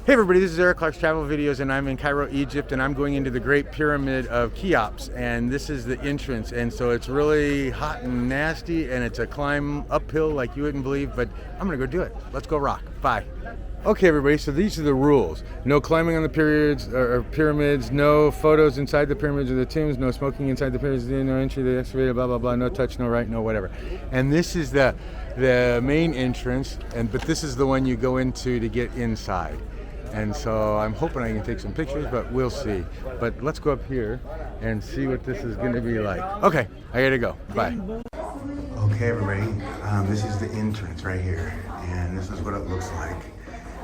Hey everybody, this is Eric Clark's Travel Videos, and I'm in Cairo, Egypt, and I'm going into the Great Pyramid of Khafre, and this is the entrance, and so it's really hot and nasty, and it's a climb uphill like you wouldn't believe, but I'm gonna go do it. Let's go rock. Bye. Okay everybody, so these are the rules. No climbing on the pyramids, no photos inside the pyramids or the tombs, no smoking inside the pyramids, no entry to the excavator, blah blah blah, no touch, no right, no whatever. And this is the main entrance, but this is the one you go into to get inside. And so I'm hoping I can take some pictures, but we'll see. But let's go up here and see what this is gonna be like. Okay, I gotta go, bye. Okay everybody, this is the entrance right here, and this is what it looks like.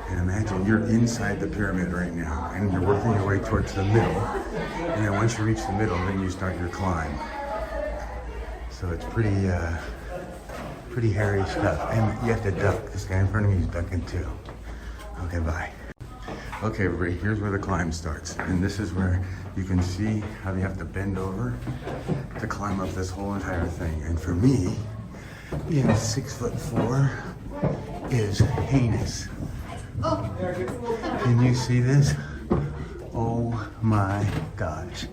And imagine you're inside the pyramid right now, and you're working your way towards the middle, and then once you reach the middle, then you start your climb. So it's pretty hairy stuff, and you have to duck. This guy in front of me is ducking too. Okay, bye. Okay, everybody, here's where the climb starts, and this is where you can see how you have to bend over to climb up this whole entire thing. And for me, being 6'4" is heinous. Can you see this? Oh my gosh.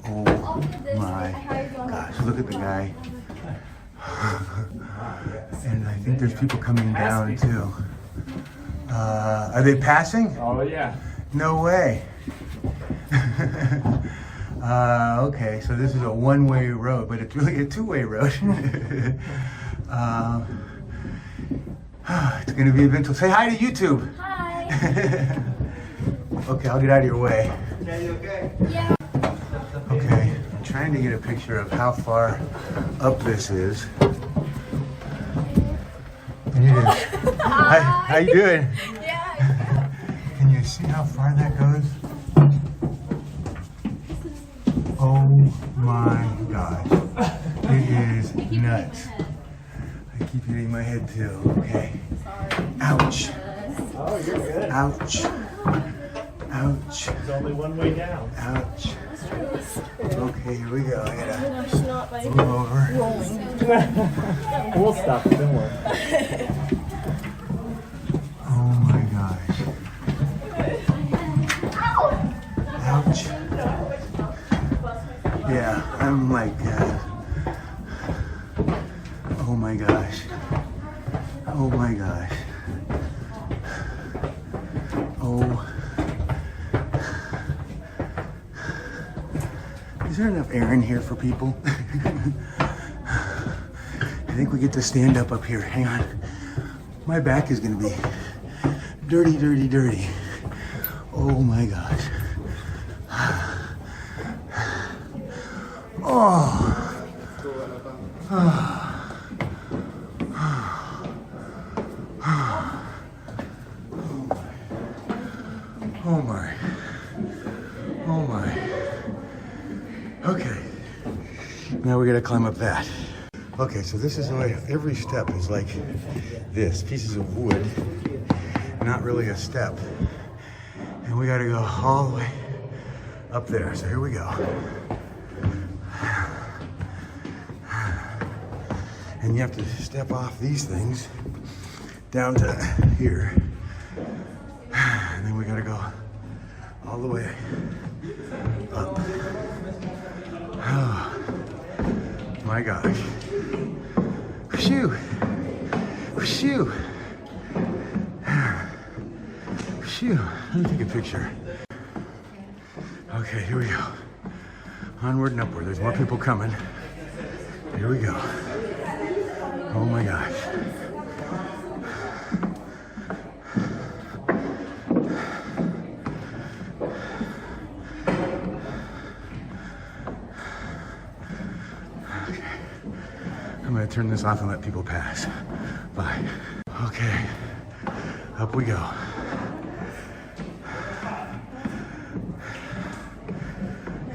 Oh my gosh. Look at the guy. And I think there's people coming down too. Are they passing? Oh yeah. No way. Okay, so this is a one-way road, but it's really a two-way road. It's gonna be eventful. Say hi to YouTube. Hi. Okay, I'll get out of your way. Yeah, you okay? Yeah. Okay, I'm trying to get a picture of how far up this is. And it is. Hi, how you doing? Yeah. Can you see how far that goes? Oh my gosh. It is nuts. I keep hitting my head too. Okay. Ouch. Oh, you're good. Ouch. Ouch. There's only one way down. Ouch. Okay, here we go. I gotta move over. We'll stop it, don't worry. Oh my gosh. Ouch. Yeah, I'm like, oh my gosh. Oh my gosh. Oh. Is there enough air in here for people? I think we get to stand up here. Hang on. My back is gonna be dirty, dirty, dirty. Oh my gosh. Oh. Oh my. Oh my. Okay. Now we gotta climb up that. Okay, so this is the way, every step is like this, pieces of wood, not really a step. And we gotta go all the way up there. So here we go. And you have to step off these things down to here. And then we gotta go all the way up. Oh my gosh. Phew. Phew. Phew. Let me take a picture. Okay, here we go. Onward and upward. There's more people coming. Here we go. Oh my gosh. Okay. I'm gonna turn this off and let people pass. Bye. Okay. Up we go.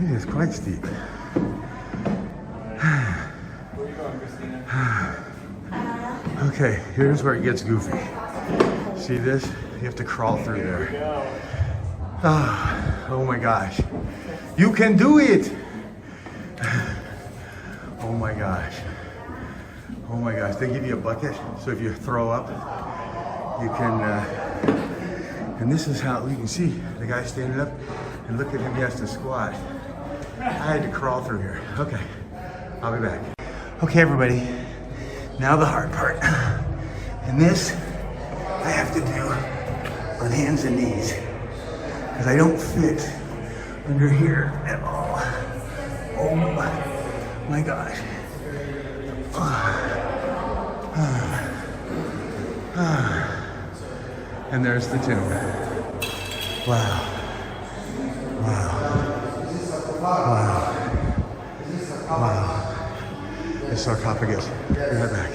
It is quite steep. Okay, here's where it gets goofy. See this? You have to crawl through there. Oh my gosh. You can do it! Oh my gosh. Oh my gosh, they give you a bucket, so if you throw up, you can And this is how, you can see the guy standing up, and look at him, he has to squat. I had to crawl through here. Okay, I'll be back. Okay, everybody, now the hard part. And this, I have to do on hands and knees, because I don't fit under here at all. Oh my gosh. And there's the tomb. Wow. Wow. Wow. Wow. The sarcophagus. Bring that back.